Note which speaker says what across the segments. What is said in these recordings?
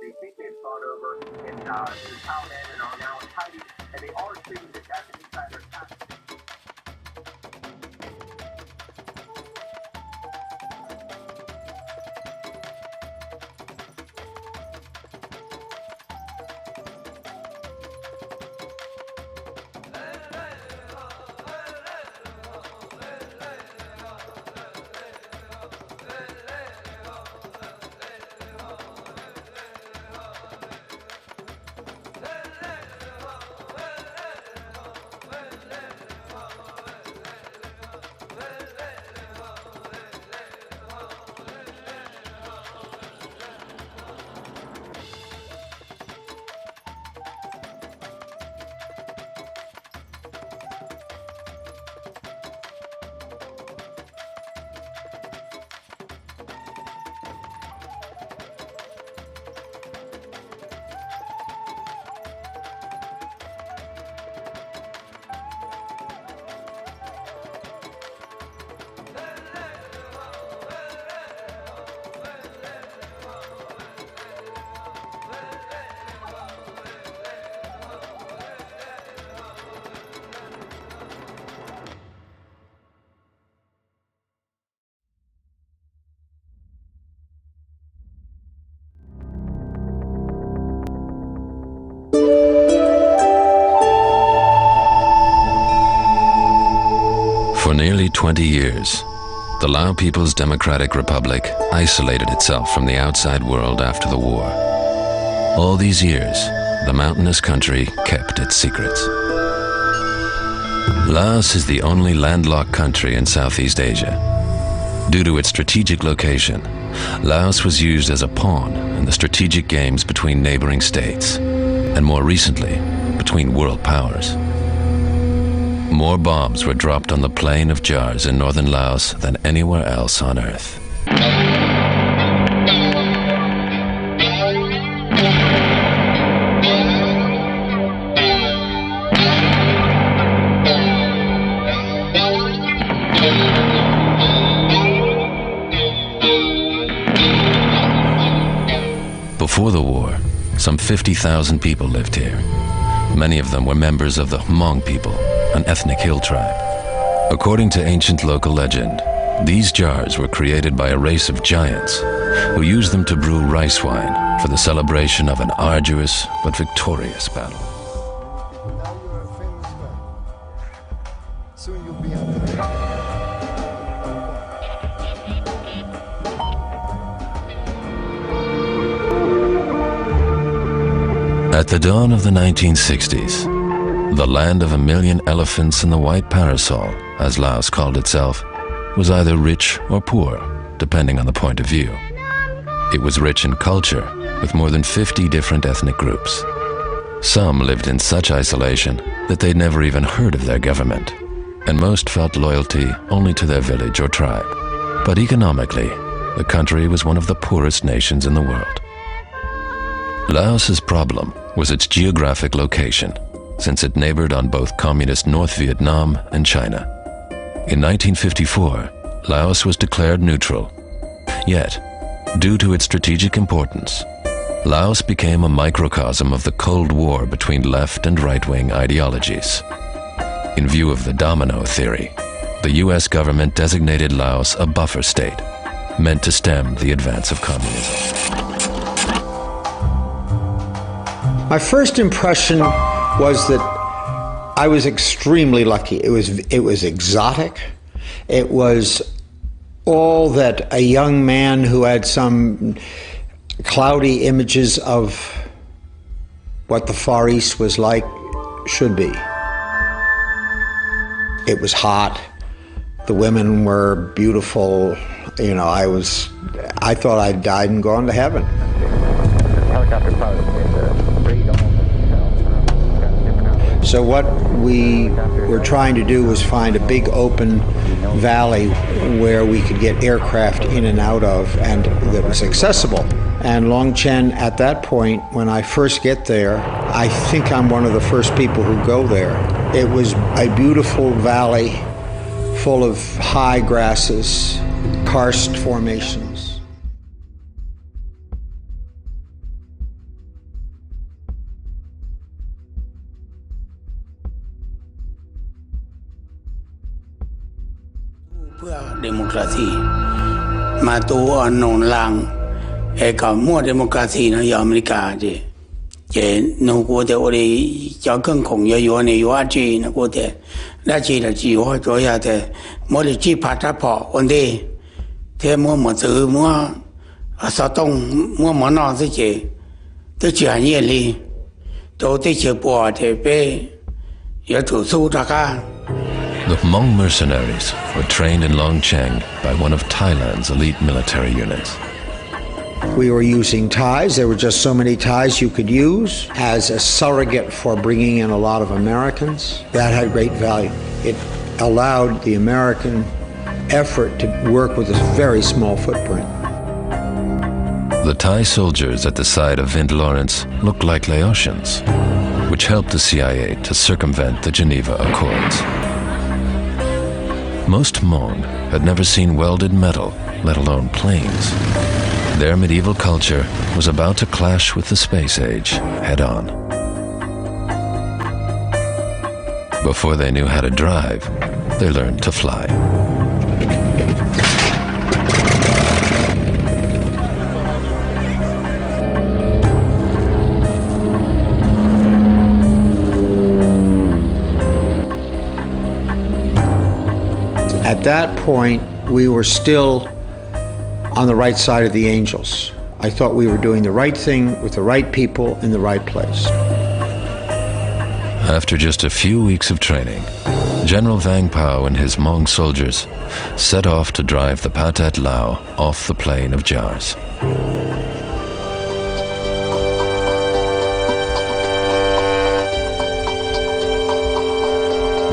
Speaker 1: They think they've gone over in Thailand and are now in hiding, and they are treating the Japanese side their taxes.
Speaker 2: For nearly 20 years, the Lao People's Democratic Republic isolated itself from the outside world after the war. All these years, the mountainous country kept its secrets. Laos is the only landlocked country in Southeast Asia. Due to its strategic location, Laos was used as a pawn in the strategic games between neighboring states, and more recently, between world powers. More bombs were dropped on the Plain of Jars in northern Laos than anywhere else on Earth. Before the war, some 50,000 people lived here. Many of them were members of the Hmong people, an ethnic hill tribe. According to ancient local legend, these jars were created by a race of giants who used them to brew rice wine for the celebration of an arduous but victorious battle.
Speaker 3: Now you're a famous guy. Soon you'll be on the
Speaker 2: At the dawn of the 1960s, the land of a million elephants and the white parasol, as Laos called itself, was either rich or poor, depending on the point of view. It was rich in culture, with more than 50 different ethnic groups. Some lived in such isolation that they'd never even heard of their government, and most felt loyalty only to their village or tribe. But economically, the country was one of the poorest nations in the world. Laos's problem was its geographic location, since it neighbored on both communist North Vietnam and China. In 1954, Laos was declared neutral. Yet, due to its strategic importance, Laos became a microcosm of the Cold War between left and right-wing ideologies. In view of the domino theory, the US government designated Laos a buffer state, meant to stem the advance of communism.
Speaker 4: My first impression was that I was extremely lucky. It was exotic. It was all that a young man who had some cloudy images of what the Far East was like should be. It was hot. The women were beautiful. You know, I thought I'd died and gone to heaven.
Speaker 1: Helicopter pilot is pretty
Speaker 4: So what we were trying to do was find a big open valley where we could get aircraft in and out of and that was accessible. And Long Chen, at that point, when I first get there, I think I'm one of the first people who go there. It was a beautiful valley full of high grasses, karst formations.
Speaker 5: démocratie. Maar toen al non lang, ik kan meer democratie dan de Amerikanen. Je nu过的我的要更空要有呢有啊这那过的，那这的计划主要的，我的计划他跑问题，他么走么啥动么闹这些，都专业里，都这些播的呗，要做出这个。
Speaker 2: The Hmong mercenaries were trained in Longcheng by one of Thailand's elite military units.
Speaker 4: We were using ties. There were just so many ties you could use as a surrogate for bringing in a lot of Americans. That had great value. It allowed the American effort to work with a very small footprint.
Speaker 2: The Thai soldiers at the site of Vint Lawrence looked like Laotians, which helped the CIA to circumvent the Geneva Accords. Most Hmong had never seen welded metal, let alone planes. Their medieval culture was about to clash with the space age head-on. Before they knew how to drive, they learned to fly.
Speaker 4: At that point, we were still on the right side of the angels. I thought we were doing the right thing with the right people in the right place.
Speaker 2: After just a few weeks of training, General Vang Pao and his Hmong soldiers set off to drive the Pathet Lao off the plain of Jars.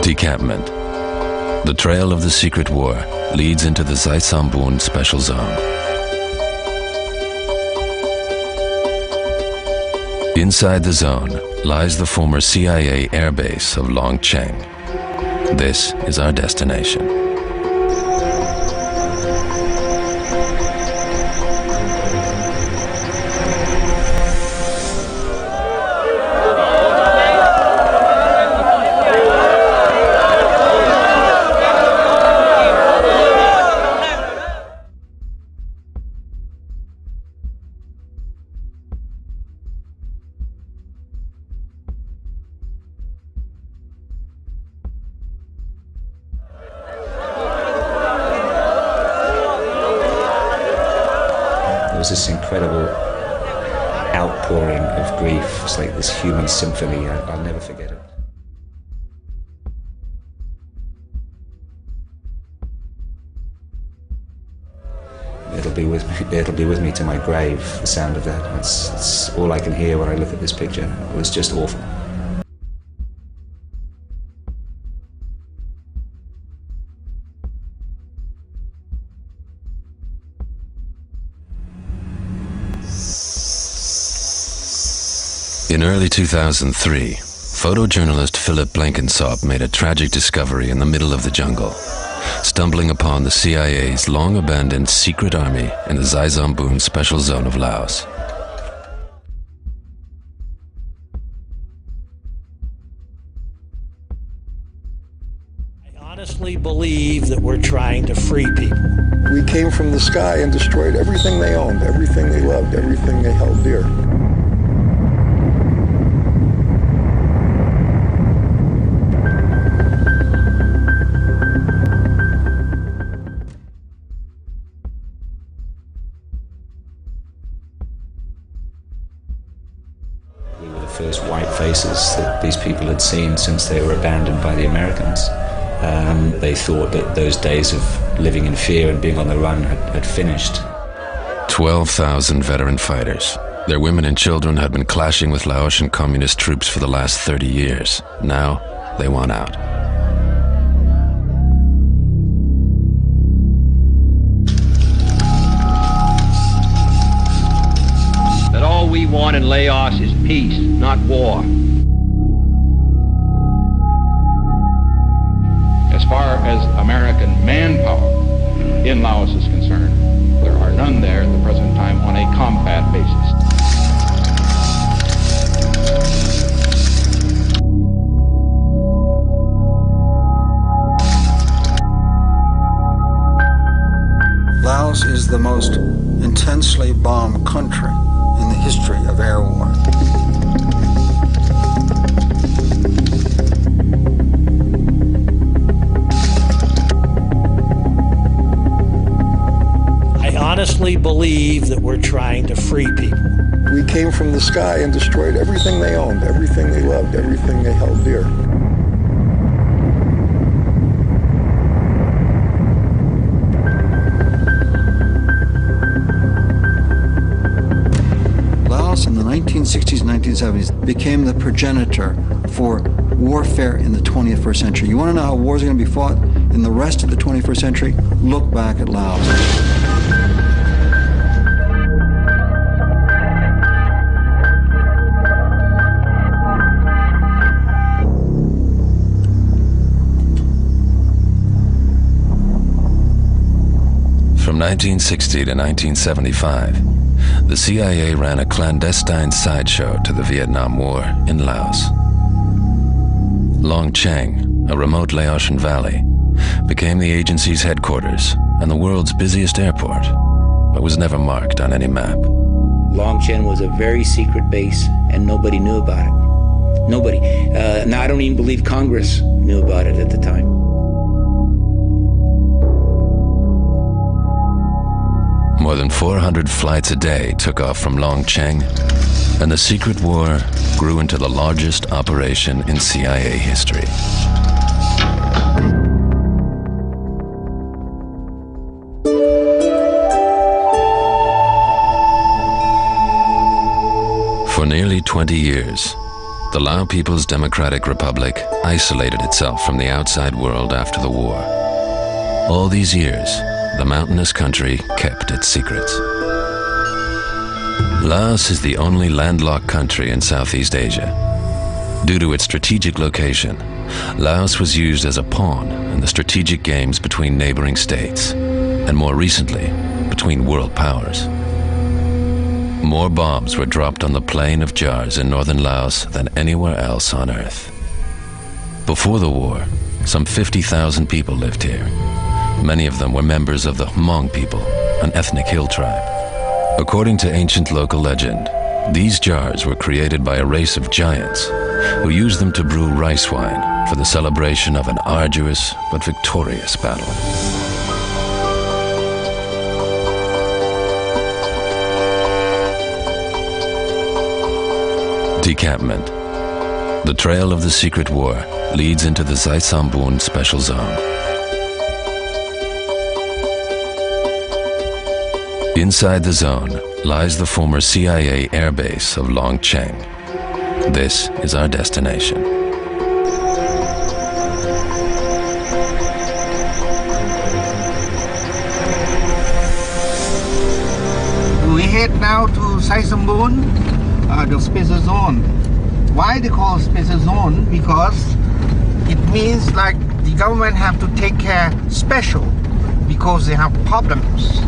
Speaker 2: Decampment. The trail of the secret war leads into the Zaisambun Special Zone. Inside the zone lies the former CIA airbase of Longcheng. This is our destination.
Speaker 6: There was this incredible outpouring of grief. It's like this human symphony. I'll never forget it. It'll be with me to my grave, the sound of that. It's all I can hear when I look at this picture. It was just awful.
Speaker 2: In early 2003, photojournalist Philip Blenkinsop made a tragic discovery in the middle of the jungle, stumbling upon the CIA's long-abandoned secret army in the Zaisambun Special Zone of Laos.
Speaker 7: I honestly believe that we're trying to free people.
Speaker 3: We came from the sky and destroyed everything they owned, everything they loved, everything they held dear.
Speaker 6: First white faces that these people had seen since they were abandoned by the Americans. They thought that those days of living in fear and being on the run had finished.
Speaker 2: 12,000 veteran fighters. Their women and children had been clashing with Laotian communist troops for the last 30 years. Now, they want out.
Speaker 8: That all we want in Laos is peace, not war. As far as American manpower in Laos is concerned, there are none there at the present time on a combat basis.
Speaker 3: Laos is the most intensely bombed country in the history of air war.
Speaker 7: I honestly believe that we're trying to free people.
Speaker 3: We came from the sky and destroyed everything they owned, everything they loved, everything they held dear. Laos in the 1960s, 1970s became the progenitor for warfare in the 21st century. You want to know how wars are going to be fought in the rest of the 21st century? Look back at Laos.
Speaker 2: From 1960 to 1975, the CIA ran a clandestine sideshow to the Vietnam War in Laos. Long Cheng, a remote Laotian valley, became the agency's headquarters and the world's busiest airport, but was never marked on any map.
Speaker 5: Long Chen was a very secret base, and nobody knew about it. Nobody. Now, I don't even believe Congress knew about it at the time.
Speaker 2: More than 400 flights a day took off from Long Cheng, and the secret war grew into the largest operation in CIA history. For nearly 20 years, the Lao People's Democratic Republic isolated itself from the outside world after the war. All these years, the mountainous country kept its secrets. Laos is the only landlocked country in Southeast Asia. Due to its strategic location, Laos was used as a pawn in the strategic games between neighboring states, and more recently, between world powers. More bombs were dropped on the Plain of Jars in northern Laos than anywhere else on Earth. Before the war, some 50,000 people lived here. Many of them were members of the Hmong people, an ethnic hill tribe. According to ancient local legend, these jars were created by a race of giants who used them to brew rice wine for the celebration of an arduous but victorious battle. Decampment. The trail of the secret war leads into the Zaisambun Special Zone. Inside the zone lies the former CIA airbase of Long Cheng. This is our destination.
Speaker 9: We head now to Zaisambun, the special zone. Why they call special zone? Because it means like the government have to take care special because they have problems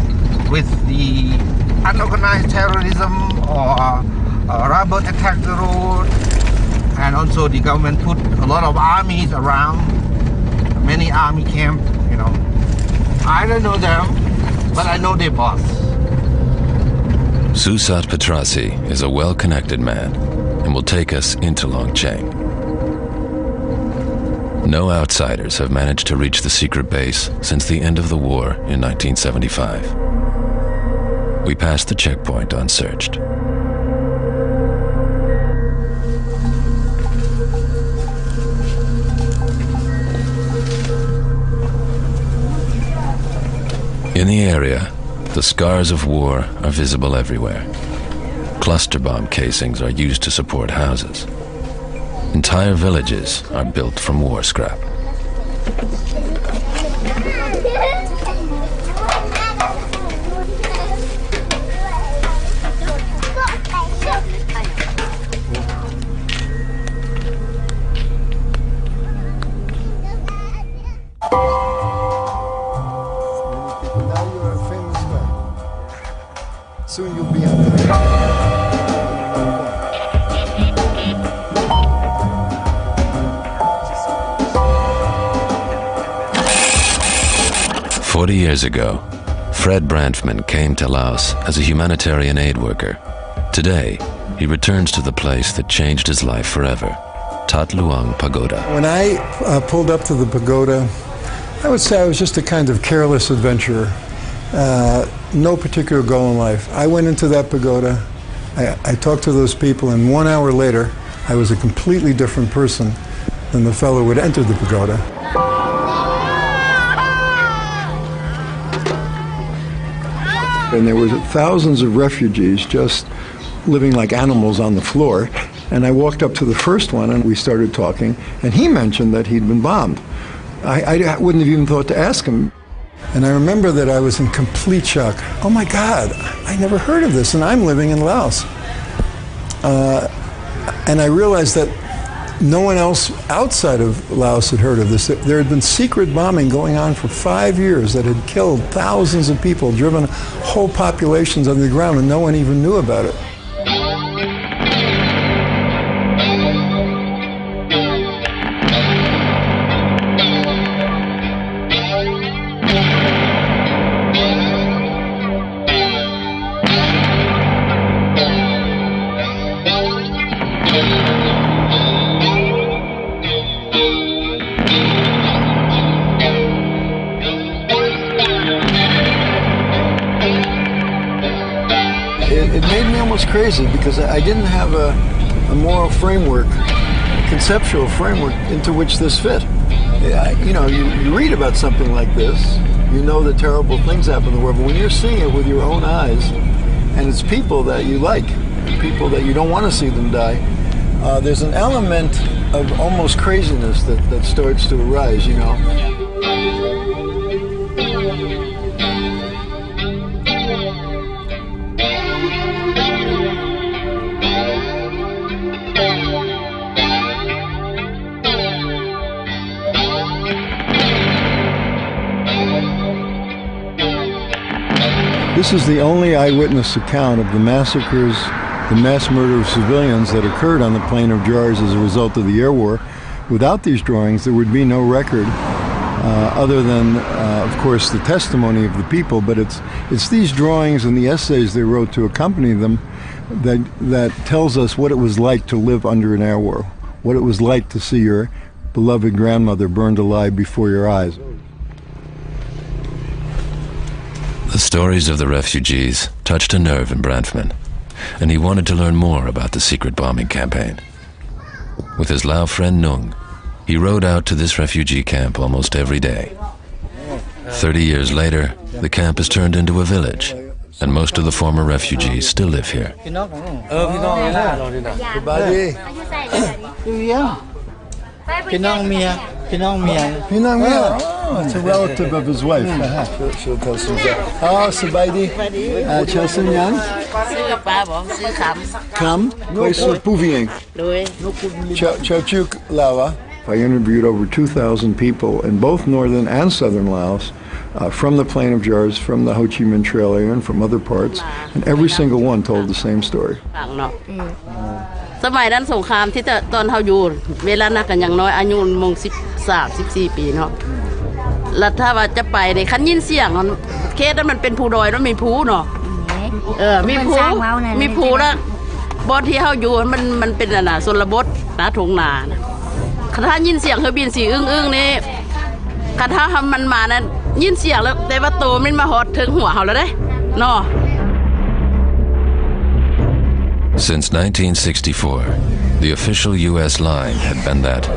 Speaker 9: with the unorganized terrorism or robber attack the road, and also the government put a lot of armies around, many army camp, you know. I don't know them, but I know their boss.
Speaker 2: Susat Petrasi is a well-connected man and will take us into Long Cheng. No outsiders have managed to reach the secret base since the end of the war in 1975. We passed the checkpoint unsearched. In the area, the scars of war are visible everywhere. Cluster bomb casings are used to support houses. Entire villages are built from war scrap.
Speaker 3: Now you're a famous guy. Soon you'll be on the
Speaker 2: 40 years ago, Fred Branfman came to Laos as a humanitarian aid worker. Today, he returns to the place that changed his life forever, Tat Luang Pagoda.
Speaker 10: When I pulled up to the pagoda, I would say I was just a kind of careless adventurer. No particular goal in life. I went into that pagoda, I talked to those people, and 1 hour later, I was a completely different person than the fellow who had entered the pagoda. And there were thousands of refugees just living like animals on the floor. And I walked up to the first one and we started talking, and he mentioned that he'd been bombed. I wouldn't have even thought to ask him. And I remember that I was in complete shock. Oh my God, I never heard of this, and I'm living in Laos. And I realized that no one else outside of Laos had heard of this. There had been secret bombing going on for 5 years that had killed thousands of people, driven whole populations under the ground, and no one even knew about it. It made me almost crazy because I didn't have a moral framework, a conceptual framework into which this fit. You know, you read about something like this, you know that terrible things happen in the world, but when you're seeing it with your own eyes, and it's people that you like, people that you don't want to see them die, there's an element of almost craziness that starts to arise, you know. This is the only eyewitness account of the massacres, the mass murder of civilians that occurred on the Plain of Jars as a result of the air war. Without these drawings, there would be no record other than, of course, the testimony of the people. But it's these drawings and the essays they wrote to accompany them that tells us what it was like to live under an air war, what it was like to see your beloved grandmother burned alive before your eyes.
Speaker 2: The stories of the refugees touched a nerve in Branfman, and he wanted to learn more about the secret bombing campaign. With his Lao friend Nung, he rode out to this refugee camp almost every day. 30 years later, the camp has turned into a village, and most of the former refugees still live here.
Speaker 10: Oh, it's a relative of his wife. She'll tell some stuff. Oh, Sabaidi. Chelsen Yang. Kam. Kwaisu Puvieng. Chachuk Lawa. I interviewed over 2,000 people in both northern and southern Laos, from the Plain of Jars, from the Ho Chi Minh Trail area, and from other parts, and every single one told the same story.
Speaker 11: สมัยนั้นสงครามที่ตอนเฮาอยู่เวลานั้นก็ยังน้อยอายุมง13-14 ปีเนาะแล้วถ้าว่าจะไปนี่คันยินเสียงเคสนั้นมันเป็นภูดอยแล้วมีภูเนาะมีภูแล้วบ่ที่เฮาอยู่มันเป็นน่ะชนบทนะทุ่งนานะถ้ายินเสียงเฮอบินสีอึ้งๆนี่คันถ้ามันมานั้นยินเสียงแล้วแต่ว่าโตมันมาฮอดถึงหัวเฮาแล้วเด้เนาะ
Speaker 2: Since 1964, the official U.S. line had been that,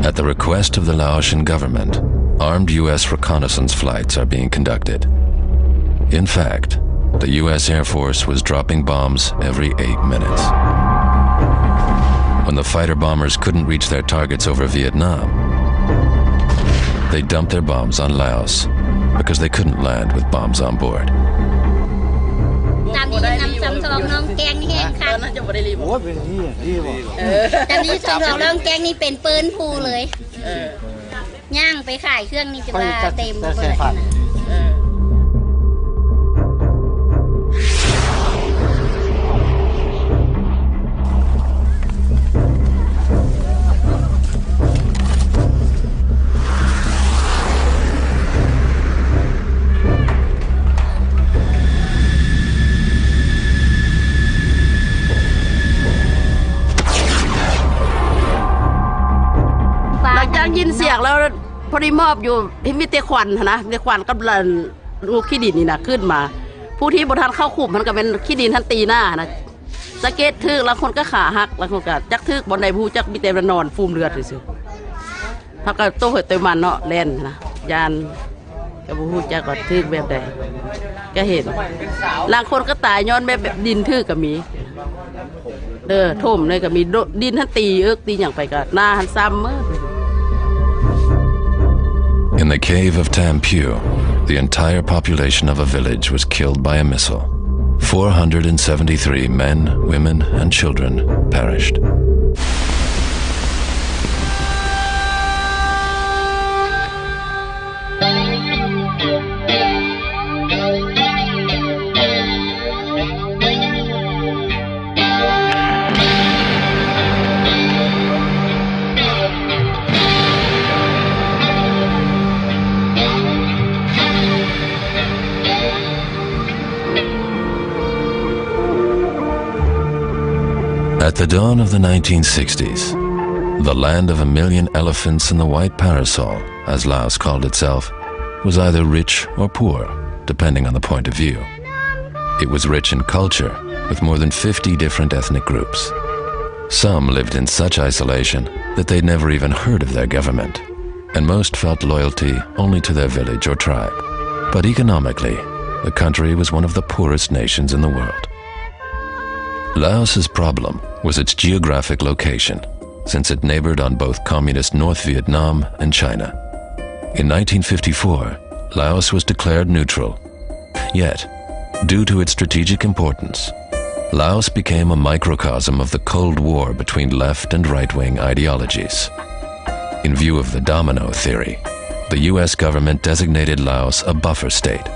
Speaker 2: at the request of the Laotian government, armed U.S. reconnaissance flights are being conducted. In fact, the U.S. Air Force was dropping bombs every 8 minutes. When the fighter bombers couldn't reach their targets over Vietnam, they dumped their bombs on Laos because they couldn't land with bombs on board.
Speaker 12: น้องแกงนี่แห้งค่ะแต่นี่สำรองน้องแกงนี่เป็นปืนภูเลยย่างไปขายเครื่องนี่จะว่าเต็มเปิด
Speaker 11: ยกแล้วพอดีมอบอยู่ที่มีแต่ควันนะมีแต่ควันกับลูกขี้ดินนี่นะขึ้นมาผู้ที่บ่ทันเข้าคุมมันก็เป็นขี้ดินทันตีหน้านะสเก็ตทึกแล้วคนก็ขาหักแล้วคนก็จักทึกบนใดผู้จักมีแต่นอนฟูมเลือดซื่อๆเขาก็โตเหิดตัวมันเนาะแล่นนะยานก็บ่ฮู้จักก็ทึกแบบใดก็เห็นบางคนก็ตายย้อนแบบดินทึกก็มีท่มเลยก็มีดินทันตีตีหยังไปก็หน้าหันซ้ำ
Speaker 2: In the cave of Tampu, the entire population of a village was killed by a missile. 473 men, women, and children perished. At the dawn of the 1960s, the land of a million elephants and the white parasol, as Laos called itself, was either rich or poor, depending on the point of view. It was rich in culture, with more than 50 different ethnic groups. Some lived in such isolation that they'd never even heard of their government, and most felt loyalty only to their village or tribe. But economically, the country was one of the poorest nations in the world. Laos's problem was its geographic location, since it neighbored on both communist North Vietnam and China. In 1954, Laos was declared neutral. Yet, due to its strategic importance, Laos became a microcosm of the Cold War between left and right-wing ideologies. In view of the domino theory, the US government designated Laos a buffer state,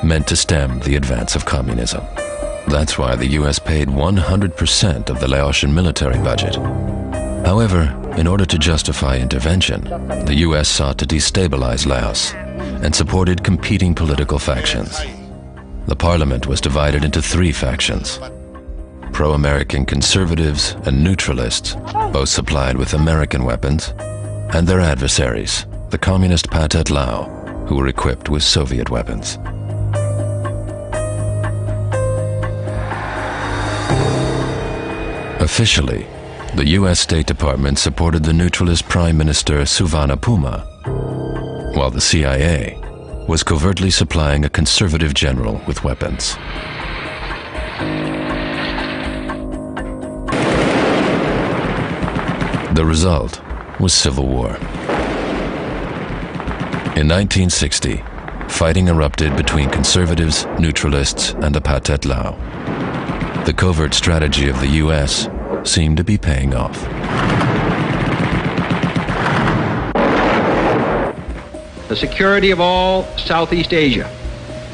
Speaker 2: meant to stem the advance of communism. That's why the US paid 100% of the Laotian military budget. However, in order to justify intervention, the US sought to destabilize Laos and supported competing political factions. The parliament was divided into three factions: pro-American conservatives and neutralists, both supplied with American weapons, and their adversaries, the communist Pathet Lao, who were equipped with Soviet weapons. Officially, the US State Department supported the neutralist Prime Minister Suvarnabhuma, while the CIA was covertly supplying a conservative general with weapons. The result was civil war. In 1960, fighting erupted between conservatives, neutralists, and the Pathet Lao. The covert strategy of the US seemed to be paying off.
Speaker 13: The security of all Southeast Asia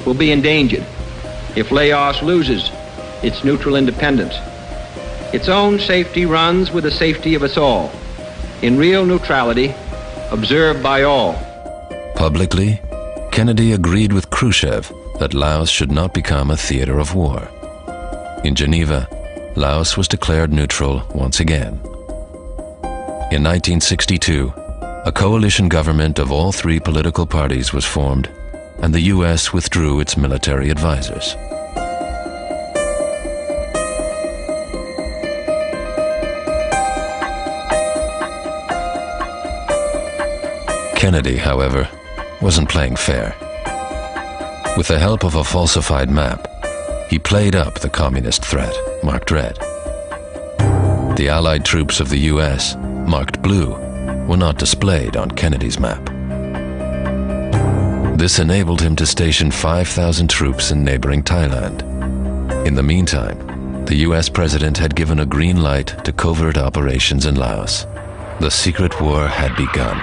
Speaker 13: will be endangered if Laos loses its neutral independence. Its own safety runs with the safety of us all, in real neutrality, observed by all.
Speaker 2: Publicly, Kennedy agreed with Khrushchev that Laos should not become a theater of war. In Geneva, Laos was declared neutral once again. In 1962, a coalition government of all three political parties was formed, and the US withdrew its military advisors. Kennedy, however, wasn't playing fair. With the help of a falsified map, he played up the communist threat, marked red. The Allied troops of the US, marked blue, were not displayed on Kennedy's map. This enabled him to station 5,000 troops in neighboring Thailand. In the meantime, the US president had given a green light to covert operations in Laos. The secret war had begun.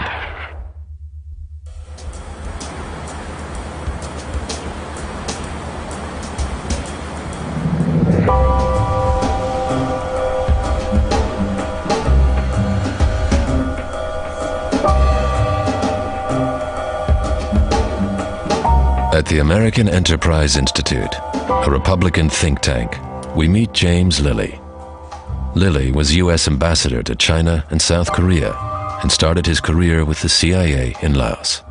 Speaker 2: At the American Enterprise Institute, a Republican think tank, we meet James Lilly. Lilly was U.S. ambassador to China and South Korea and started his career with the CIA in Laos.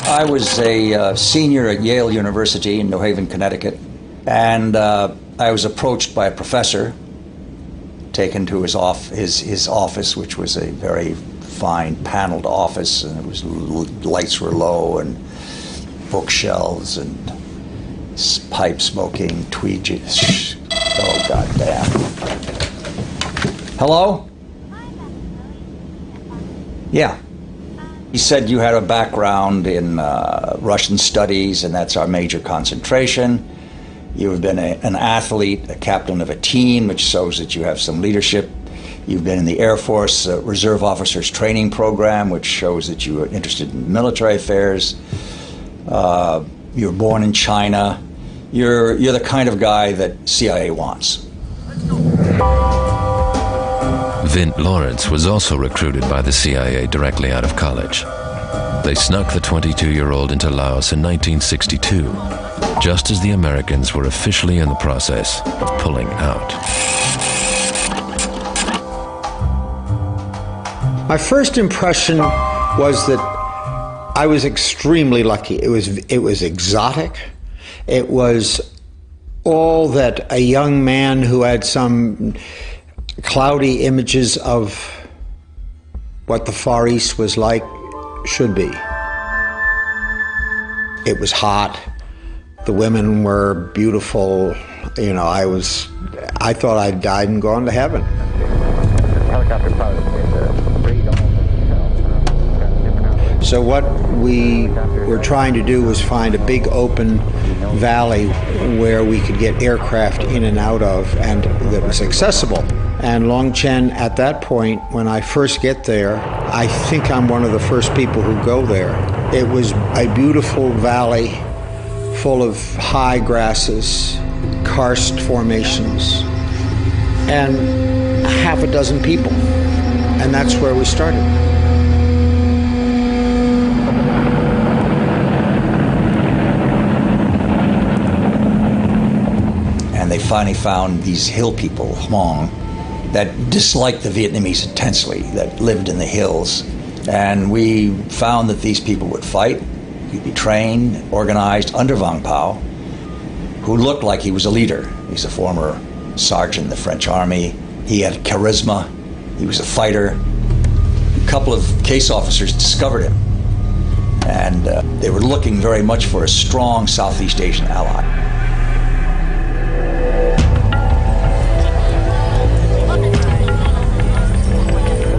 Speaker 14: I was a senior at Yale University in New Haven, Connecticut, and I was approached by a professor, taken to his office, which was a very fine paneled office, and lights were low, and bookshelves, and pipe smoking, tweed. Oh, goddamn. Hello? Yeah. He said you had a background in Russian studies, and that's our major concentration. You've been an athlete, a captain of a team, which shows that you have some leadership. You've been in the Air Force Reserve Officers Training Program, which shows that you are interested in military affairs. You were born in China. You're the kind of guy that CIA wants.
Speaker 2: Vint Lawrence was also recruited by the CIA directly out of college. They snuck the 22-year-old into Laos in 1962, just as the Americans were officially in the process of pulling out.
Speaker 4: My first impression was that I was extremely lucky. It was exotic. It was all that a young man who had some cloudy images of what the Far East was like should be. It was hot. The women were beautiful. You know, I thought I'd died and gone to heaven.
Speaker 1: Helicopter pilot
Speaker 4: So what we were trying to do was find a big open valley where we could get aircraft in and out of, and that was accessible. And Longchen, at that point, when I first get there, I think I'm one of the first people who go there. It was a beautiful valley full of high grasses, karst formations, and half a dozen people. And that's where we started.
Speaker 14: And they finally found these hill people, Hmong, that disliked the Vietnamese intensely, that lived in the hills. And we found that these people would fight. He'd be trained, organized under Vang Pao, who looked like he was a leader. He's a former sergeant in the French army. He had charisma. He was a fighter. A couple of case officers discovered him. And they were looking very much for a strong Southeast Asian ally.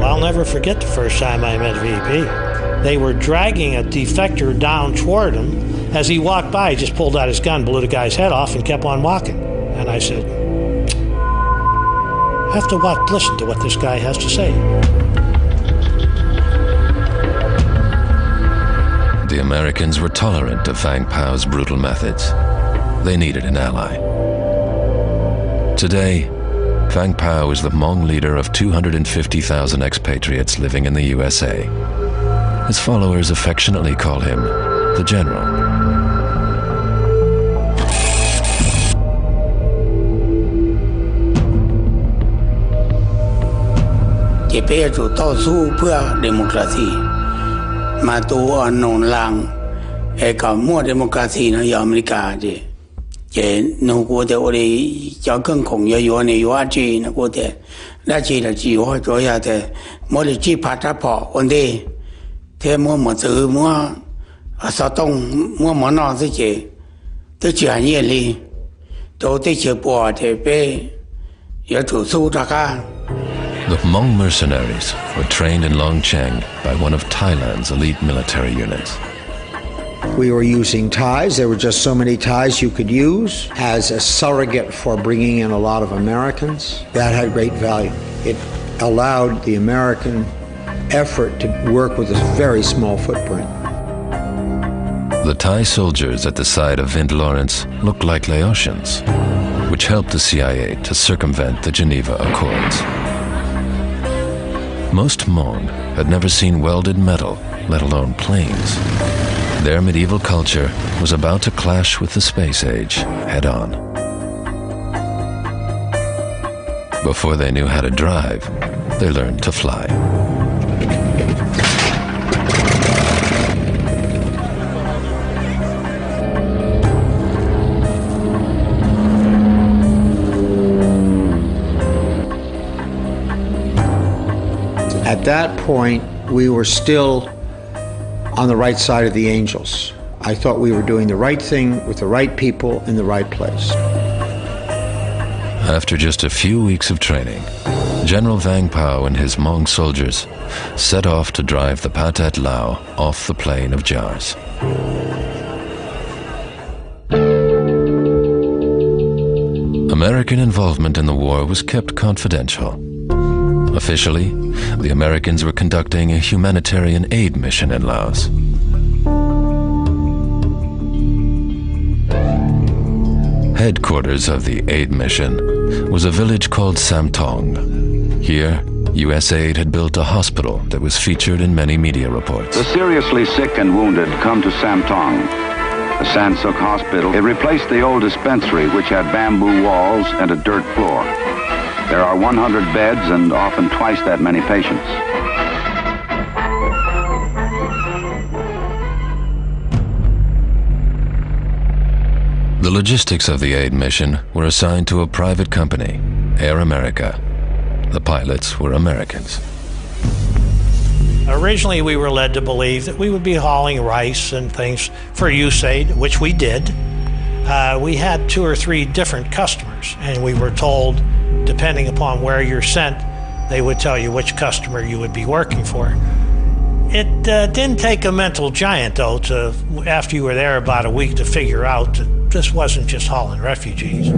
Speaker 7: I'll never forget the first time I met VP. They were dragging a defector down toward him. As he walked by, he just pulled out his gun, blew the guy's head off, and kept on walking. And I said, I have to listen to what this guy has to say.
Speaker 2: The Americans were tolerant of Vang Pao's brutal methods. They needed an ally. Today, Vang Pao is the Hmong leader of 250,000 expatriates living in the USA. His followers affectionately call him the General.
Speaker 5: nó của thế ori cho cân khổng yo ne yo chi nó của thế đã chỉ là chỉ ho cho ya thế mỗi lần chỉ phát ra bỏ ổn đi thế mua từ mua sao tông mua món nọ thế chứ tôi chỉ hành nhiên đi tôi chỉ bỏ thế về giờ chủ số ra cả.
Speaker 2: The Hmong mercenaries were trained in Longcheng by one of Thailand's elite military units.
Speaker 4: We were using Thais. There were just so many Thais you could use as a surrogate for bringing in a lot of Americans. That had great value. It allowed the American effort to work with a very small footprint.
Speaker 2: The Thai soldiers at the side of Vint Lawrence looked like Laotians, which helped the CIA to circumvent the Geneva Accords. Most Hmong had never seen welded metal, let alone planes. Their medieval culture was about to clash with the space age head-on. Before they knew how to drive, they learned to fly.
Speaker 4: At that point, we were still on the right side of the angels. I thought we were doing the right thing with the right people in the right place.
Speaker 2: After just a few weeks of training, General Vang Pao and his Hmong soldiers set off to drive the Pathet Lao off the plain of Jars. American involvement in the war was kept confidential. Officially, the Americans were conducting a humanitarian aid mission in Laos. Headquarters of the aid mission was a village called Samtong. Here, USAID had built a hospital that was featured in many media reports.
Speaker 15: The seriously sick and wounded come to Samtong, the Sansuk Hospital. It replaced the old dispensary, which had bamboo walls and a dirt floor. There are 100 beds and often twice that many patients.
Speaker 2: The logistics of the aid mission were assigned to a private company, Air America. The pilots were Americans.
Speaker 7: Originally, we were led to believe that we would be hauling rice and things for USAID, which we did. We had 2 or 3 different customers, and we were told, depending upon where you're sent, they would tell you which customer you would be working for. It didn't take a mental giant, though, to, after you were there about a week, to figure out that this wasn't just hauling refugees.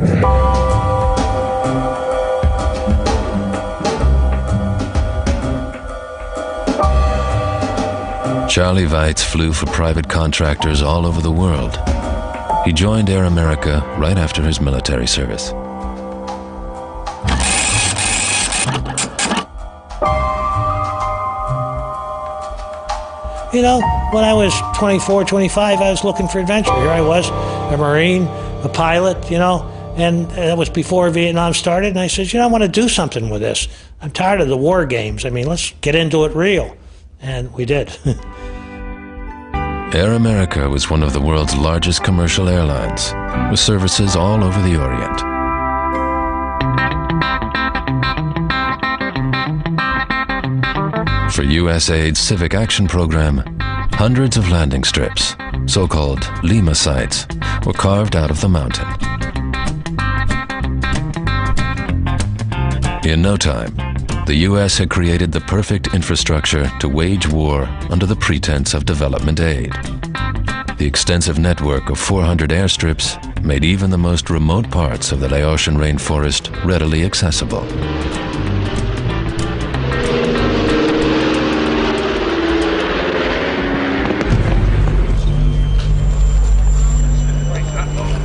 Speaker 2: Charlie Weitz flew for private contractors all over the world. He joined Air America right after his military service.
Speaker 7: You know, when I was 24, 25, I was looking for adventure. Here I was, a Marine, a pilot, you know, and that was before Vietnam started. And I said, you know, I want to do something with this. I'm tired of the war games. I mean, let's get into it real. And we did.
Speaker 2: Air America was one of the world's largest commercial airlines, with services all over the Orient. For USAID's Civic Action Program, hundreds of landing strips, so-called Lima sites, were carved out of the mountain. In no time, the U.S. had created the perfect infrastructure to wage war under the pretense of development aid. The extensive network of 400 airstrips made even the most remote parts of the Laotian rainforest readily accessible.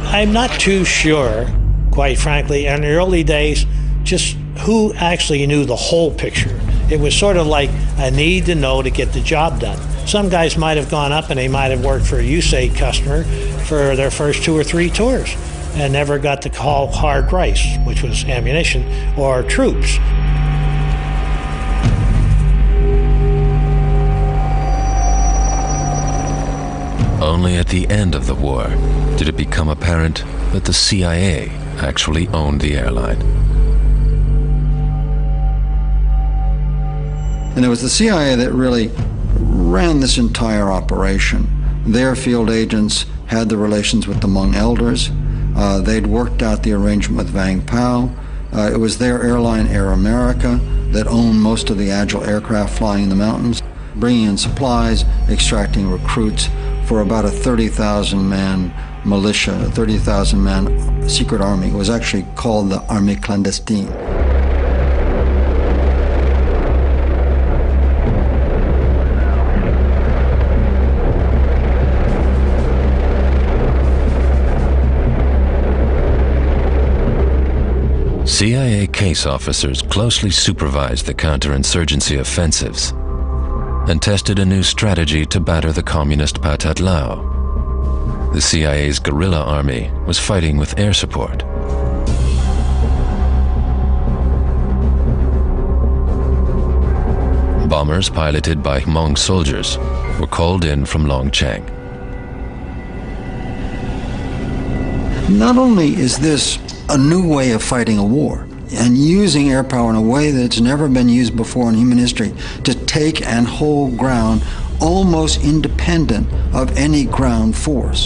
Speaker 7: I'm not too sure, quite frankly, in the early days, just who actually knew the whole picture. It was sort of like a need to know to get the job done. Some guys might have gone up and they might have worked for a USAID customer for their first 2 or 3 tours and never got to call hard rice, which was ammunition, or troops.
Speaker 2: Only at the end of the war did it become apparent that the CIA actually owned the airline.
Speaker 3: And it was the CIA that really ran this entire operation. Their field agents had the relations with the Hmong elders. They'd worked out the arrangement with Vang Pao. It was their airline, Air America, that owned most of the Agile aircraft flying in the mountains, bringing in supplies, extracting recruits for about a 30,000-man militia, a 30,000-man secret army. It was actually called the Armée Clandestine.
Speaker 2: CIA case officers closely supervised the counterinsurgency offensives and tested a new strategy to batter the communist Pathet Lao. The CIA's guerrilla army was fighting with air support. Bombers piloted by Hmong soldiers were called in from Long Cheng.
Speaker 3: Not only is this a new way of fighting a war and using air power in a way that's never been used before in human history to take and hold ground almost independent of any ground force.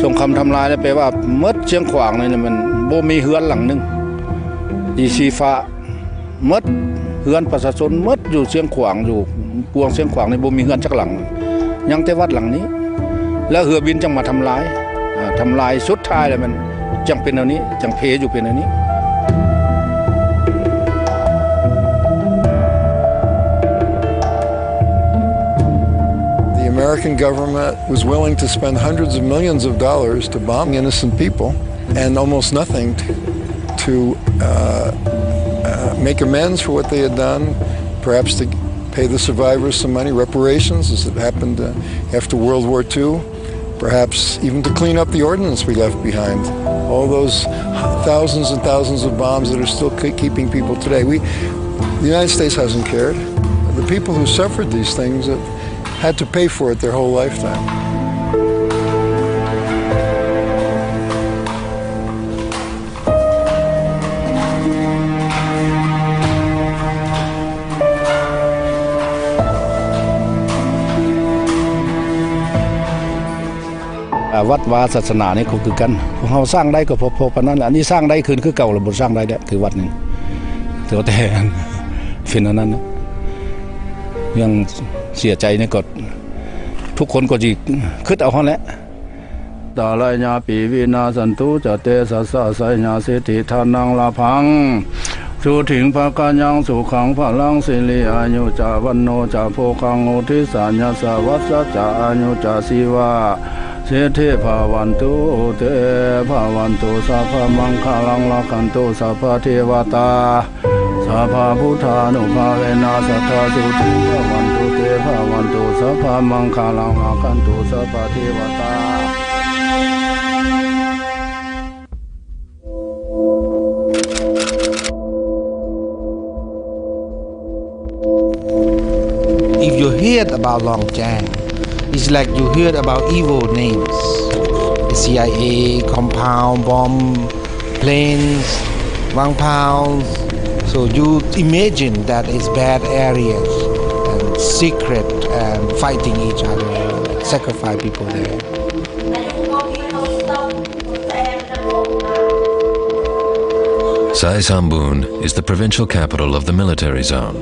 Speaker 16: สงครามทำลายแปลว่าเมดเชียงขวางนี่มันบ่มีเฮือนหลังนึงอีชีฟ้าเมดเฮือนประชาชนเมดอยู่เชียงขวางอยู่ปวงเชียงขวางนี่บ่มีเฮือนจักหลังยังแต่วัดหลังนี้แล้วเรือบินจังมาทำลายสุดท้ายแล้วมันจังเป็นอันนี้จังเพอยู่เป็นอันนี้
Speaker 10: The American government was willing to spend hundreds of millions of dollars to bomb innocent people and almost nothing to make amends for what they had done, perhaps to pay the survivors some money, reparations, as it happened after World War II, perhaps even to clean up the ordnance we left behind. All those thousands and thousands of bombs that are still keeping people today. The United States hasn't cared. The people who suffered these things have had to pay for it their whole lifetime.
Speaker 16: วัดวาศาสนานี่ก็คือกันเขาสร้างได้ก็พอๆปานนั้นแหละนี่สร้างได้คืนคือเก่าหรือบ่สร้างได้เนี่ยคือวัดนึงแต่ว่าแต่ฟินนั้นนะยังเสียใจนี่ก็ทุกคนก็สิคิดเอาหั่นแหละตาลายญาปีวินาสันตุจะเตสะสะไสญาสิทธิทานังลาภังสุถิงภากันยังสุขังพลังสิริอายุจาวันโนจาโภคังโอทิสัญญาสวัสสะจาอายุจาสีวาเสถิภาวันตุเตภาวันตุสัพพมังคลังละกันตุสัพพเทวตาสัพพพุทธานุภาเวนะสัทธาสุติภาวันตุเตภาวันตุสัพพมังคลังละกันตุสัพพเทวตา
Speaker 9: If you heard about Long Cheng, it's like you heard about evil names. The CIA, compound, bomb, planes, Wang Pao. So you imagine that it's bad areas and secret and fighting each other, sacrifice people there.
Speaker 2: Sai Sambun is the provincial capital of the military zone.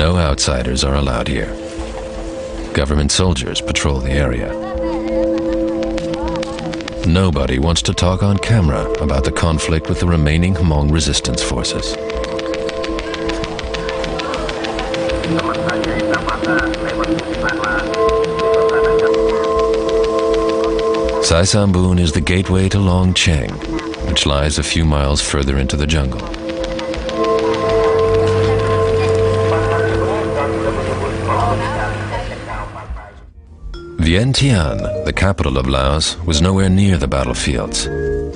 Speaker 2: No outsiders are allowed here. Government soldiers patrol the area. Nobody wants to talk on camera about the conflict with the remaining Hmong resistance forces. Sai Sambun is the gateway to Long Cheng, which lies a few miles further into the jungle. Vientiane, the capital of Laos, was nowhere near the battlefields,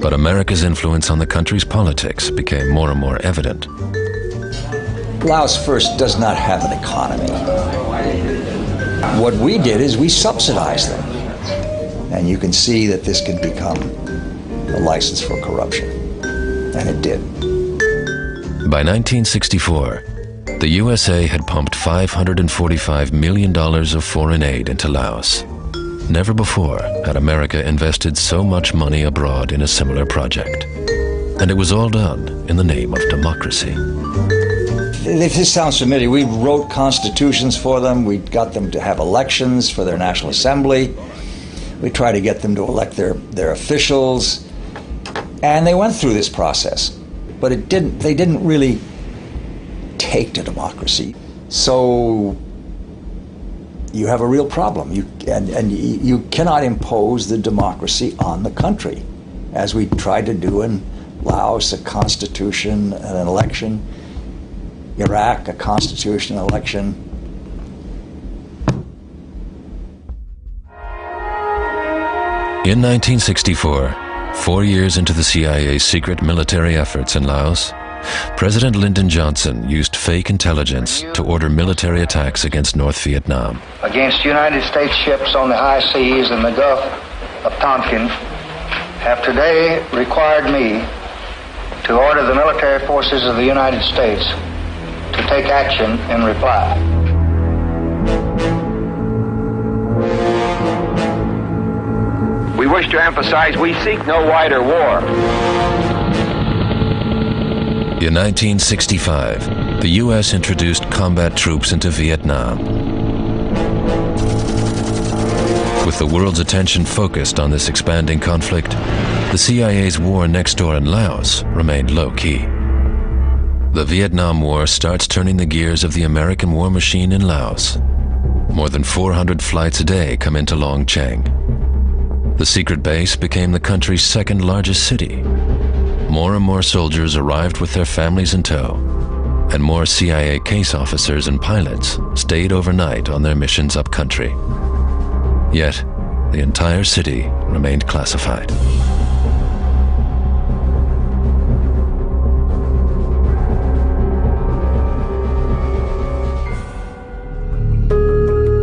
Speaker 2: but America's influence on the country's politics became more and more evident.
Speaker 14: Laos first does not have an economy. What we did is we subsidized them. And you can see that this can become a license for corruption. And it did.
Speaker 2: By 1964, the USA had pumped $545 million of foreign aid into Laos. Never before had America invested so much money abroad in a similar project. And it was all done in the name of democracy.
Speaker 14: If this sounds familiar, we wrote constitutions for them. We got them to have elections for their National Assembly. We tried to get them to elect their officials. And they went through this process. But they didn't really take to democracy. So you have a real problem. You cannot impose the democracy on the country, as we tried to do in Laos, a constitution, an election. Iraq, a constitution, election.
Speaker 2: In 1964, 4 years into the CIA's secret military efforts in Laos, President Lyndon Johnson used fake intelligence to order military attacks against North Vietnam.
Speaker 17: Against United States ships on the high seas in the Gulf of Tonkin have today required me to order the military forces of the United States to take action in reply.
Speaker 13: We wish to emphasize we seek no wider war.
Speaker 2: In 1965, the U.S. introduced combat troops into Vietnam. With the world's attention focused on this expanding conflict, the CIA's war next door in Laos remained low-key. The Vietnam War starts turning the gears of the American war machine in Laos. More than 400 flights a day come into Long Cheng. The secret base became the country's second largest city. More and more soldiers arrived with their families in tow, and more CIA case officers and pilots stayed overnight on their missions up country. Yet, the entire city remained classified.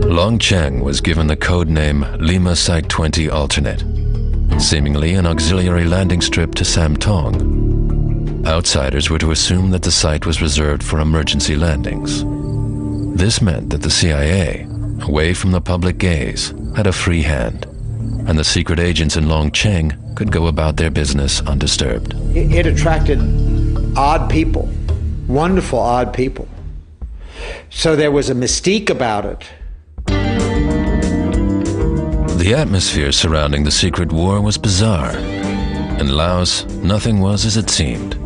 Speaker 2: Long Cheng was given the code name Lima Site 20 Alternate, seemingly an auxiliary landing strip to Sam Tong. Outsiders were to assume that the site was reserved for emergency landings. This meant that the CIA, away from the public gaze, had a free hand, and the secret agents in Long Cheng could go about their business undisturbed.
Speaker 4: It attracted odd people, wonderful odd people. So there was a mystique about it.
Speaker 2: The atmosphere surrounding the secret war was bizarre. In Laos, nothing was as it seemed.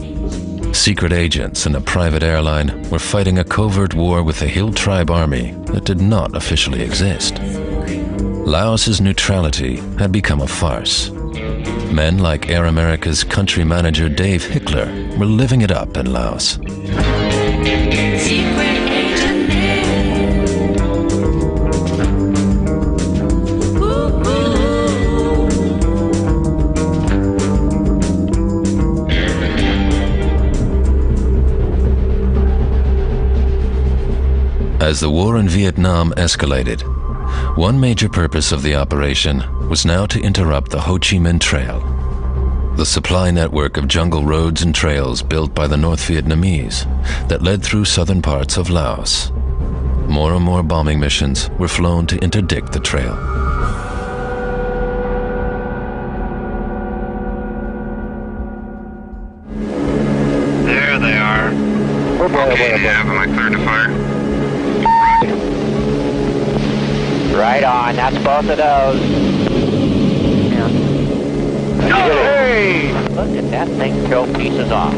Speaker 2: Secret agents and a private airline were fighting a covert war with a hill tribe army that did not officially exist. Laos's neutrality had become a farce. Men like Air America's country manager Dave Hickler were living it up in Laos. As the war in Vietnam escalated, one major purpose of the operation was now to interrupt the Ho Chi Minh Trail, the supply network of jungle roads and trails built by the North Vietnamese that led through southern parts of Laos. More and more bombing missions were flown to interdict the trail.
Speaker 18: There they are. Okay, Nav, am I cleared to fire?
Speaker 19: Right on, that's both of those. Yeah. Hey! Look at that thing throw pieces off.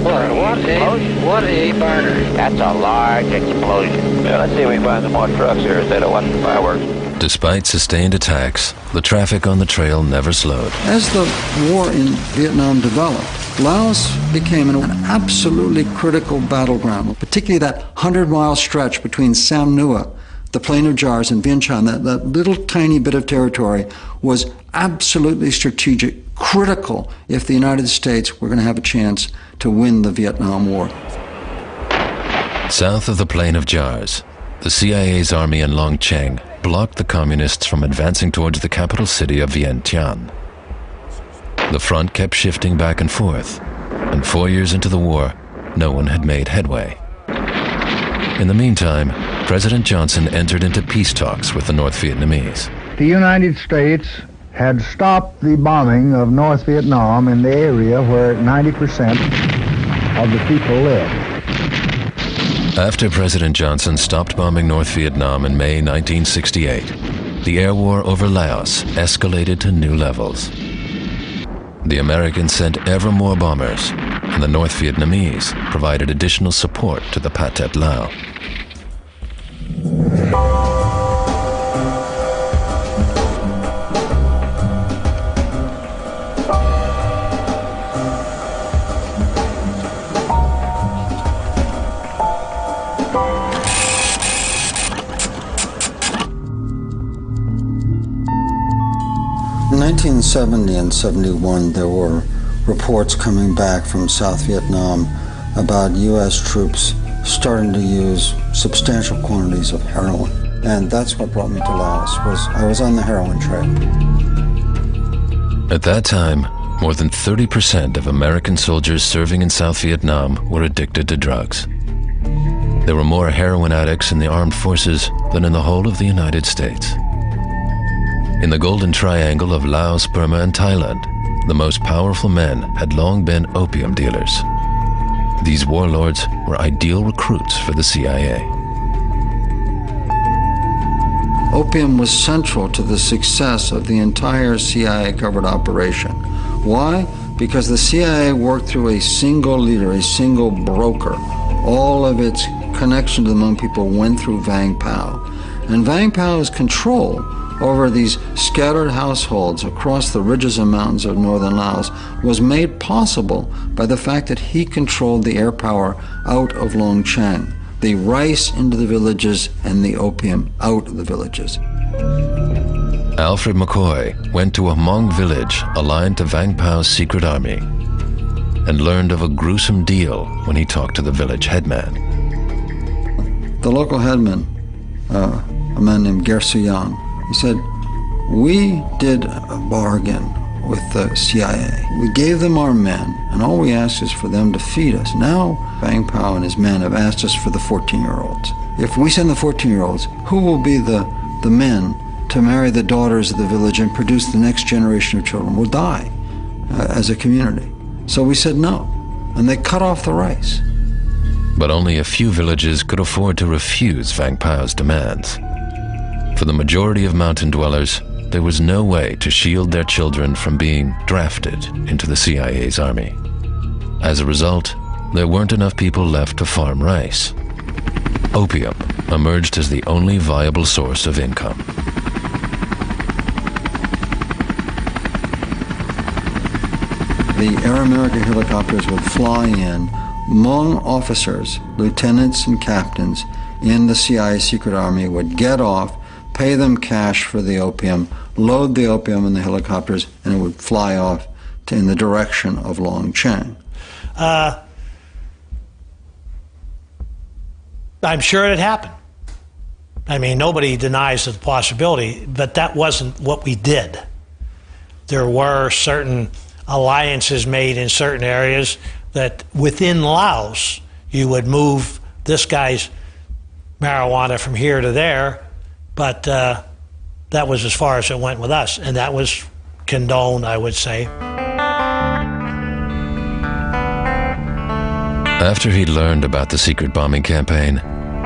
Speaker 19: What a burner. That's a large explosion. Yeah, let's see if we find some more trucks here instead of one fireworks.
Speaker 2: Despite sustained attacks, the traffic on the trail never slowed.
Speaker 3: As the war in Vietnam developed, Laos became an absolutely critical battleground, particularly that 100-mile stretch between Sam Nua, the Plain of Jars, and Vientiane. That little tiny bit of territory was absolutely strategic, critical if the United States were going to have a chance to win the Vietnam War.
Speaker 2: South of the Plain of Jars, the CIA's army in Long Cheng blocked the communists from advancing towards the capital city of Vientiane. The front kept shifting back and forth, and 4 years into the war, no one had made headway. In the meantime, President Johnson entered into peace talks with the North Vietnamese.
Speaker 9: The United States had stopped the bombing of North Vietnam in the area where 90% of the people live.
Speaker 2: After President Johnson stopped bombing North Vietnam in May 1968, the air war over Laos escalated to new levels. The Americans sent ever more bombers, and the North Vietnamese provided additional support to the Pathet Lao.
Speaker 3: In 1970 and 71, there were reports coming back from South Vietnam about U.S. troops starting to use substantial quantities of heroin. And that's what brought me to Laos. I was on the heroin trail.
Speaker 2: At that time, more than 30% of American soldiers serving in South Vietnam were addicted to drugs. There were more heroin addicts in the armed forces than in the whole of the United States. In the Golden Triangle of Laos, Burma, and Thailand, the most powerful men had long been opium dealers. These warlords were ideal recruits for the CIA.
Speaker 3: Opium was central to the success of the entire CIA covert operation. Why? Because the CIA worked through a single leader, a single broker. All of its connections among people went through Vang Pao. And Vang Pao's control over these scattered households across the ridges and mountains of northern Laos was made possible by the fact that he controlled the air power out of Long Chang, the rice into the villages and the opium out of the villages.
Speaker 2: Alfred McCoy went to a Hmong village aligned to Vang Pao's secret army and learned of a gruesome deal when he talked to the village headman.
Speaker 3: The local headman, a man named Gersu Yang, he said, "We did a bargain with the CIA. We gave them our men, and all we asked is for them to feed us. Now, Vang Pao and his men have asked us for the 14-year-olds. If we send the 14-year-olds, who will be the men to marry the daughters of the village and produce the next generation of children? We'll die as a community." So we said no, and they cut off the rice.
Speaker 2: But only a few villages could afford to refuse Vang Pao's demands. For the majority of mountain dwellers, there was no way to shield their children from being drafted into the CIA's army. As a result, there weren't enough people left to farm rice. Opium emerged as the only viable source of income.
Speaker 3: The Air America helicopters would fly in. Hmong officers, lieutenants and captains in the CIA secret army would get off, pay them cash for the opium, load the opium in the helicopters, and it would fly off in the direction of Long Chang.
Speaker 7: I'm sure it happened. I mean, nobody denies the possibility, but that wasn't what we did. There were certain alliances made in certain areas that within Laos, you would move this guy's marijuana from here to there, but that was as far as it went with us, and that was condoned, I would say.
Speaker 2: After he learned about the secret bombing campaign,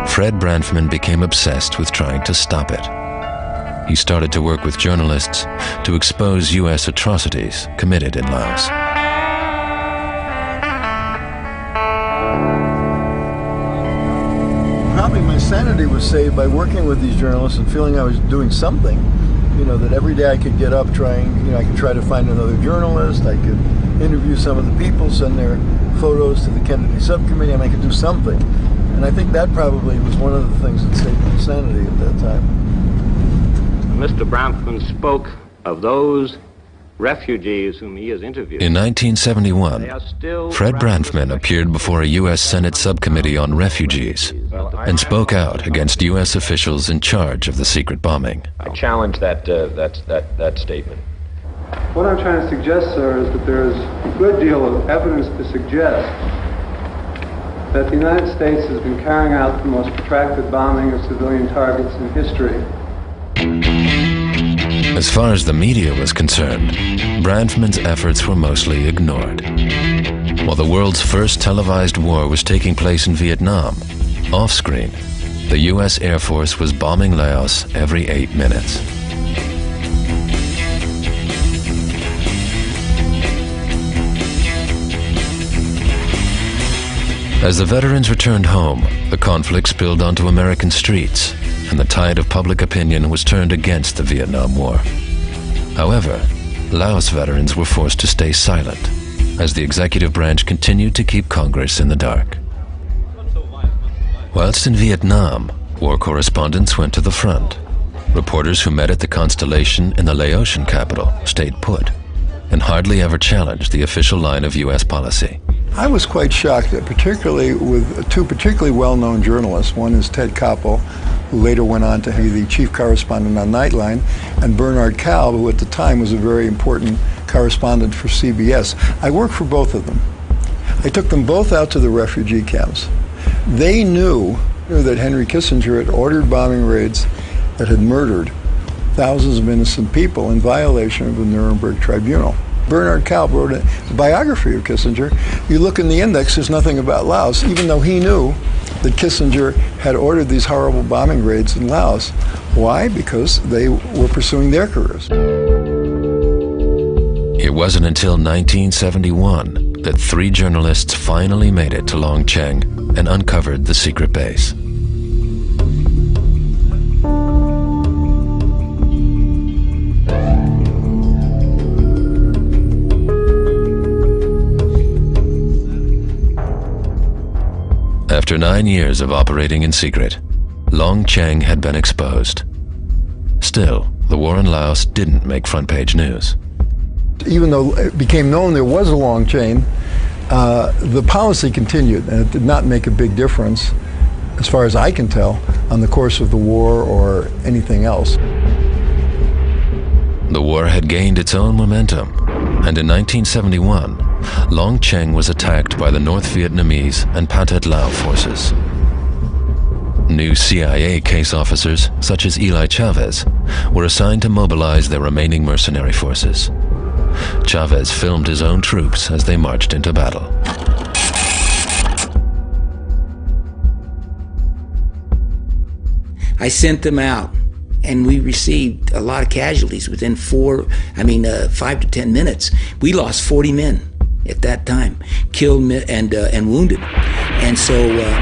Speaker 2: Fred Branfman became obsessed with trying to stop it. He started to work with journalists to expose U.S. atrocities committed in Laos.
Speaker 10: Probably my sanity was saved by working with these journalists and feeling I was doing something. You know, that every day I could get up I could try to find another journalist, I could interview some of the people, send their photos to the Kennedy subcommittee, and I could do something. And I think that probably was one of the things that saved my sanity at that time.
Speaker 18: Mr. Branfman spoke of those refugees whom he has interviewed.
Speaker 2: In 1971, Fred Branfman appeared before a U.S. Senate subcommittee on refugees and spoke out against U.S. officials in charge of the secret bombing.
Speaker 13: I challenge that statement.
Speaker 20: What I'm trying to suggest, sir, is that there is a good deal of evidence to suggest that the United States has been carrying out the most protracted bombing of civilian targets in history.
Speaker 2: As far as the media was concerned, Branfman's efforts were mostly ignored. While the world's first televised war was taking place in Vietnam, off-screen, the U.S. Air Force was bombing Laos every 8 minutes. As the veterans returned home, the conflict spilled onto American streets, and the tide of public opinion was turned against the Vietnam War. However, Laos veterans were forced to stay silent, as the executive branch continued to keep Congress in the dark. Whilst in Vietnam, war correspondents went to the front. Reporters who met at the constellation in the Laotian capital stayed put and hardly ever challenged the official line of U.S. policy.
Speaker 10: I was quite shocked, particularly with two particularly well-known journalists. One is Ted Koppel, who later went on to be the chief correspondent on Nightline, and Bernard Kalb, who at the time was a very important correspondent for CBS. I worked for both of them. I took them both out to the refugee camps. They knew that Henry Kissinger had ordered bombing raids that had murdered thousands of innocent people in violation of the Nuremberg Tribunal. Bernard Kalb wrote a biography of Kissinger. You look in the index, there's nothing about Laos, even though he knew that Kissinger had ordered these horrible bombing raids in Laos. Why? Because they were pursuing their careers.
Speaker 2: It wasn't until 1971 that 3 journalists finally made it to Long Cheng and uncovered the secret base. After 9 years of operating in secret, Long Cheng had been exposed. Still, the war in Laos didn't make front-page news.
Speaker 10: Even though it became known there was a Long Cheng, the policy continued, and it did not make a big difference, as far as I can tell, on the course of the war or anything else.
Speaker 2: The war had gained its own momentum, and in 1971, Long Cheng was attacked by the North Vietnamese and Pathet Lao forces. New CIA case officers, such as Eli Chavez, were assigned to mobilize their remaining mercenary forces. Chavez filmed his own troops as they marched into battle.
Speaker 5: I sent them out, and we received a lot of casualties within 5 to 10 minutes. We lost 40 men at that time, killed and wounded. And so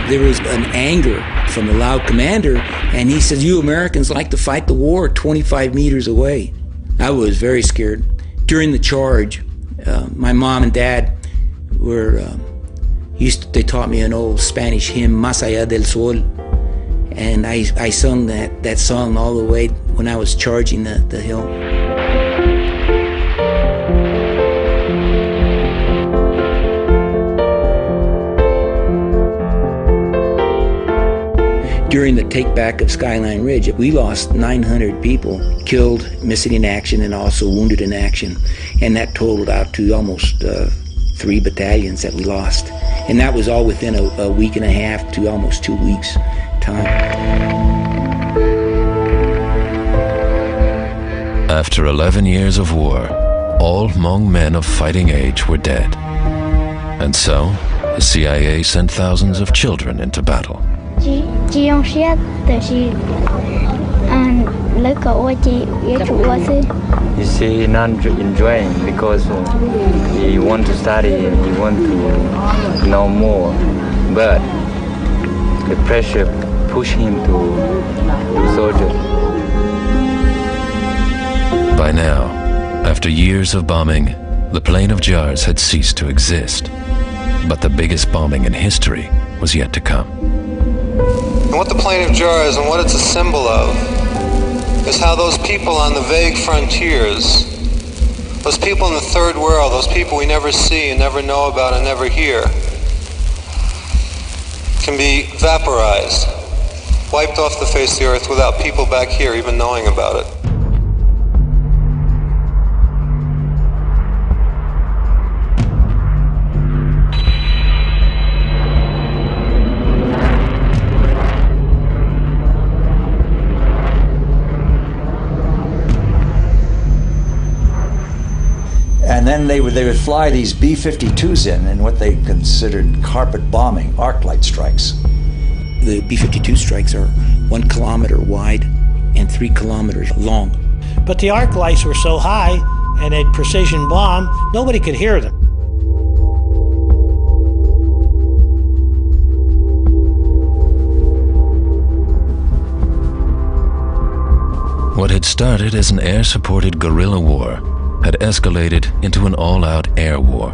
Speaker 5: there was an anger from the Lao commander, and he said, "You Americans like to fight the war 25 meters away." I was very scared. During the charge, my mom and dad were they taught me an old Spanish hymn, Más allá del sol, and I sung that song all the way when I was charging the hill. During the take-back of Skyline Ridge, we lost 900 people, killed, missing in action, and also wounded in action. And that totaled out to almost 3 battalions that we lost. And that was all within a week and a half to almost 2 weeks' time.
Speaker 2: After 11 years of war, all Hmong men of fighting age were dead. And so, the CIA sent thousands of children into battle.
Speaker 21: You
Speaker 22: see, not enjoying because he want to study and he want to know more, but the pressure pushed him to do soldier.
Speaker 2: By now, after years of bombing, the Plain of Jars had ceased to exist. But the biggest bombing in history was yet to come.
Speaker 23: And what the Plain of Jars and what it's a symbol of is how those people on the vague frontiers, those people in the third world, those people we never see and never know about and never hear, can be vaporized, wiped off the face of the earth without people back here even knowing about it.
Speaker 14: And then they would fly these B-52s in what they considered carpet bombing, arc light strikes.
Speaker 5: The B-52 strikes are 1 kilometer wide and 3 kilometers long.
Speaker 7: But the arc lights were so high and they'd precision bomb, nobody could hear them.
Speaker 2: What had started as an air-supported guerrilla war had escalated into an all-out air war.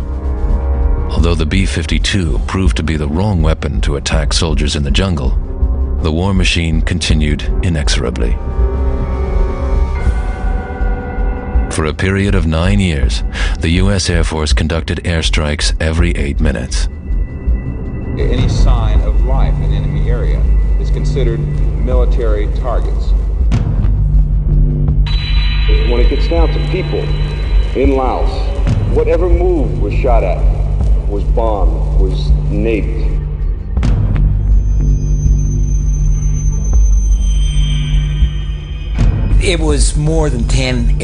Speaker 2: Although the B-52 proved to be the wrong weapon to attack soldiers in the jungle, the war machine continued inexorably. For a period of 9 years, the U.S. Air Force conducted airstrikes every 8 minutes.
Speaker 6: Any sign of life in enemy area is considered military targets.
Speaker 8: When it gets down to people in Laos, whatever move was shot at, was bombed, was naped.
Speaker 21: It was more than 10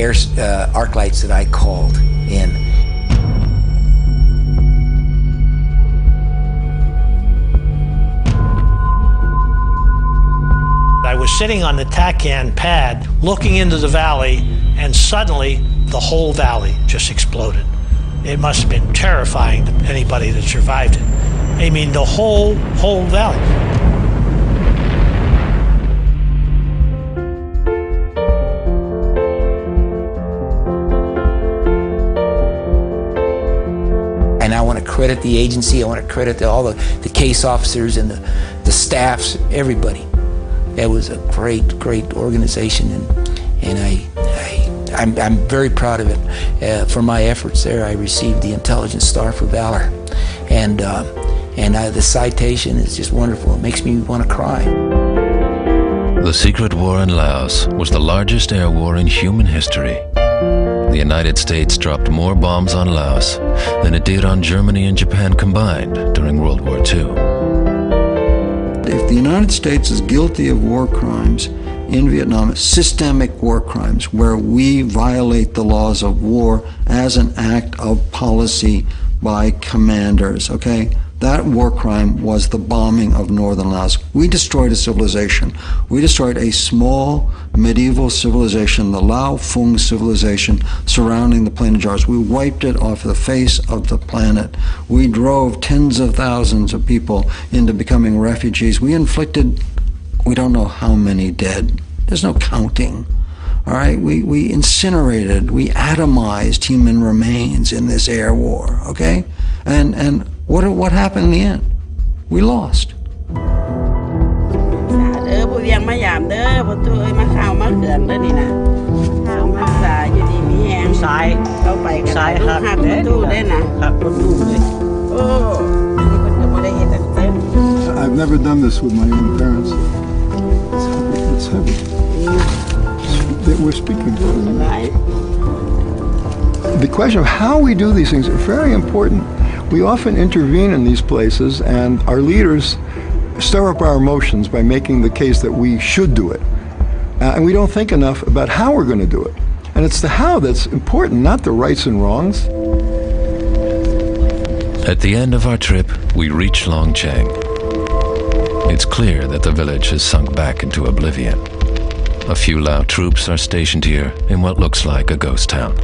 Speaker 21: arc lights that I called in.
Speaker 7: I was sitting on the TACAN pad looking into the valley, and suddenly the whole valley just exploded. It must have been terrifying to anybody that survived it. I mean, the whole valley.
Speaker 21: And I want to credit the agency, I want to credit all the case officers and the staffs, everybody. It was a great organization, and I'm very proud of it. For my efforts there, I received the Intelligence Star for Valor, and the citation is just wonderful. It makes me want to cry.
Speaker 2: The secret war in Laos was the largest air war in human history. The United States dropped more bombs on Laos than it did on Germany and Japan combined during World War II.
Speaker 3: If the United States is guilty of war crimes in Vietnam, systemic war crimes, where we violate the laws of war as an act of policy by commanders, okay? That war crime was the bombing of northern Laos. We destroyed a civilization. We destroyed a small medieval civilization, the Lao Phung civilization surrounding the Plain of Jars. We wiped it off the face of the planet. We drove tens of thousands of people into becoming refugees. We inflicted, we don't know how many dead. There's no counting. All right, we incinerated, we atomized human remains in this air war, okay? And what happened in the end? We lost.
Speaker 10: I've never done this with my own parents. It's heavy. That we're speaking for them. The question of how we do these things is very important. We often intervene in these places, and our leaders stir up our emotions by making the case that we should do it. And we don't think enough about how we're going to do it. And it's the how that's important, not the rights and wrongs.
Speaker 2: At the end of our trip, we reach Long Cheng. It's clear that the village has sunk back into oblivion. A few Lao troops are stationed here in what looks like a ghost town.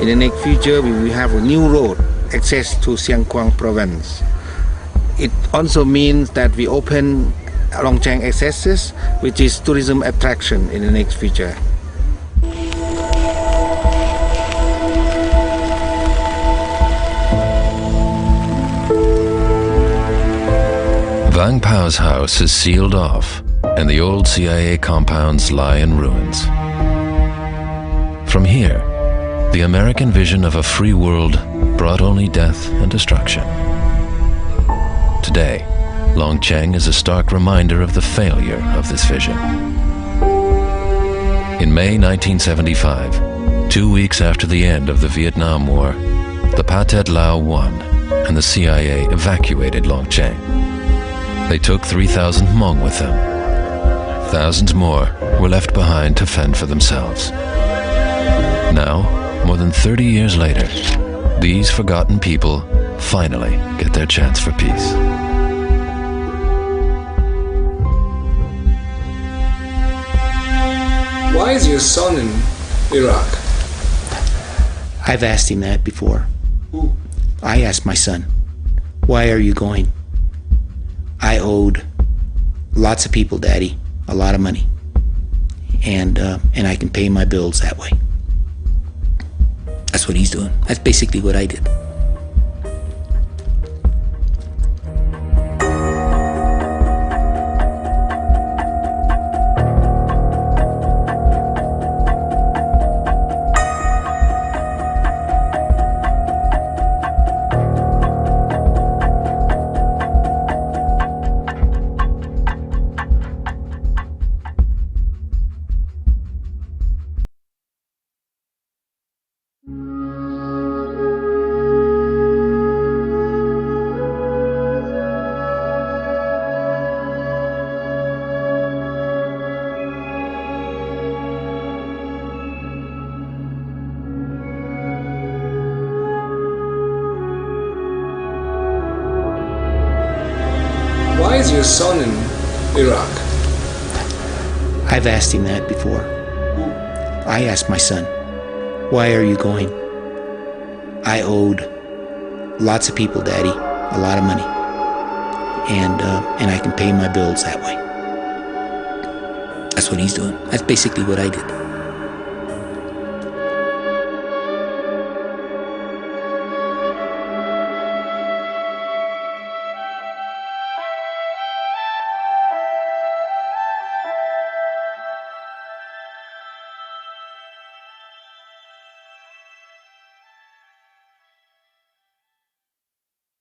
Speaker 9: In the next future, we will have a new road access to Siang Quang province. It also means that we open Long Cheng accesses, which is tourism attraction in the next future.
Speaker 2: Vang Pao's house is sealed off, and the old CIA compounds lie in ruins. From here, the American vision of a free world brought only death and destruction. Today, Long Cheng is a stark reminder of the failure of this vision. In May 1975, 2 weeks after the end of the Vietnam War, the Pathet Lao won, and the CIA evacuated Long Cheng. They took 3,000 Hmong with them. Thousands more were left behind to fend for themselves. Now, more than 30 years later, these forgotten people finally get their chance for peace.
Speaker 24: Why is your son in Iraq?
Speaker 21: I've asked him that before.
Speaker 24: Who?
Speaker 21: I asked my son, why are you going? I owed lots of people, Daddy, a lot of money. And I can pay my bills that way. That's what he's doing. That's basically what I did.
Speaker 24: Why is your son in Iraq?
Speaker 21: I've asked him that before. I asked my son, why are you going? I owed lots of people, Daddy, a lot of money. And I can pay my bills that way. That's what he's doing. That's basically what I did.